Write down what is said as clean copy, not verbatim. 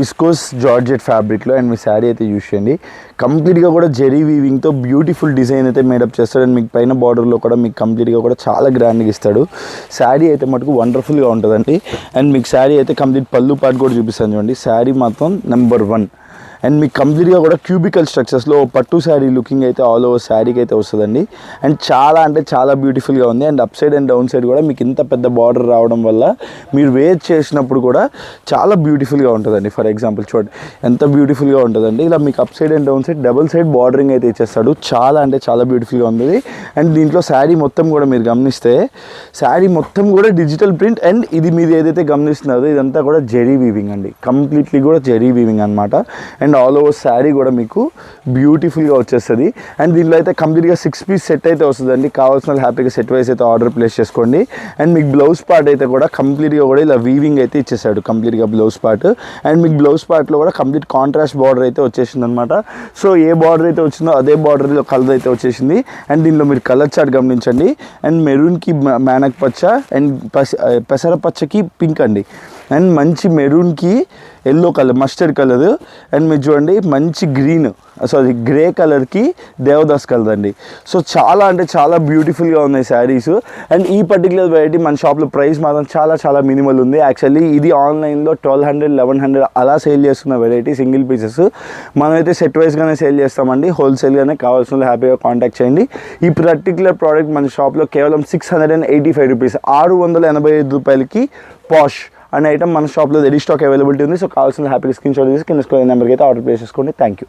Viscose georgette ఫ్యాబ్రిక్లో and మీ శారీ అయితే use చేయండి. కంప్లీట్గా కూడా జెరీ వీవింగ్తో బ్యూటిఫుల్ డిజైన్ అయితే మేడప్ చేస్తాడు. అండ్ మీకు పైన బార్డర్లో కూడా మీకు కంప్లీట్గా కూడా చాలా గ్రాండ్గా ఇస్తాడు. శారీ అయితే మటుకు వండర్ఫుల్గా ఉంటుందండి. అండ్ మీకు శారీ అయితే కంప్లీట్ పళ్ళు పాటు కూడా చూపిస్తాను చూడండి. శారీ మాత్రం నెంబర్ 1. అండ్ మీకు కంప్లీట్గా కూడా క్యూబికల్ స్ట్రక్చర్స్లో పట్టు శారీ లుకింగ్ అయితే ఆల్ ఓవర్ శారీకి అయితే వస్తుందండి. అండ్ చాలా అంటే చాలా బ్యూటిఫుల్గా ఉంది. And up side and down side కూడా మీకు ఇంత పెద్ద బార్డర్ రావడం వల్ల మీరు వేర్ చేసినప్పుడు కూడా చాలా బ్యూటిఫుల్గా ఉంటుందండి. ఫర్ ఎగ్జాంపుల్ చూడండి ఎంత బ్యూటిఫుల్గా ఉంటుందండి. ఇలా మీకు up side and down side double side bordering అయితే ఇచ్చేస్తాడు. చాలా అంటే చాలా బ్యూటిఫుల్గా ఉంటుంది. అండ్ దీంట్లో శారీ మొత్తం కూడా మీరు గమనిస్తే శారీ మొత్తం కూడా డిజిటల్ ప్రింట్. అండ్ ఇది మీరు ఏదైతే గమనిస్తున్నారో ఇదంతా కూడా జెరీ వీవింగ్ అండి. కంప్లీట్లీ కూడా జెరీ వీవింగ్ అనమాట. అండ్ ఆల్ ఓవర్ శారీ కూడా మీకు బ్యూటిఫుల్గా వచ్చేస్తుంది. అండ్ దీంట్లో అయితే కంప్లీట్గా 6 పీస్ సెట్ అయితే వస్తుందండి. కావాల్సిన హ్యాపీగా సెట్ వైజ్ అయితే ఆర్డర్ ప్లేస్ చేసుకోండి. అండ్ మీకు బ్లౌజ్ పార్ట్ అయితే కూడా కంప్లీట్గా కూడా ఇలా వీవింగ్ అయితే ఇచ్చేసాడు కంప్లీట్గా బ్లౌజ్ పార్ట్. అండ్ మీకు బ్లౌజ్ పార్ట్లో కూడా కంప్లీట్ కాంట్రాస్ట్ బార్డర్ అయితే వచ్చేసింది అనమాట. సో ఏ బార్డర్ అయితే వచ్చిందో అదే బార్డర్లో కలర్ అయితే వచ్చేసింది. అండ్ దీనిలో మీరు కలర్ చార్ట్ గమనించండి. అండ్ మెరూన్కి మేనక్ పచ్చ అండ్ పెసర పచ్చకి పింక్ అండి. అండ్ మంచి మెరూన్కి yellow colour mustard colour. And మీరు చూడండి మంచి గ్రీన్ గ్రే కలర్కి దేవదాస్ కలర్ అండి. సో చాలా అంటే చాలా బ్యూటిఫుల్గా ఉన్నాయి శారీస్. అండ్ ఈ పర్టికులర్ వెరైటీ మన షాప్లో ప్రైస్ మాత్రం చాలా చాలా మినిమల్ ఉంది. యాక్చువల్లీ ఇది ఆన్లైన్లో 1200 1100 అలా సేల్ చేస్తున్న వెరైటీ సింగిల్ పీసెస్. మనమైతే సెట్ వైజ్గానే సేల్ చేస్తామండి. హోల్సేల్గానే కావాల్సిన హ్యాపీగా కాంటాక్ట్ చేయండి. ఈ పర్టికులర్ ప్రోడక్ట్ మన షాప్లో కేవలం 685 రూపీస్ 685 రూపాయలకి పాష్ అనే ఐటమ్ మన షాప్లో రెడీ స్టాక్ అవైలబిలిటీ ఉంది. సో కావాల్సిన హ్యాపీగా స్క్రీన్ షాట్ చేసి కింద నెంబర్కి అయితే ఆర్డర్ ప్లేస్ చేసుకోండి. Thank you.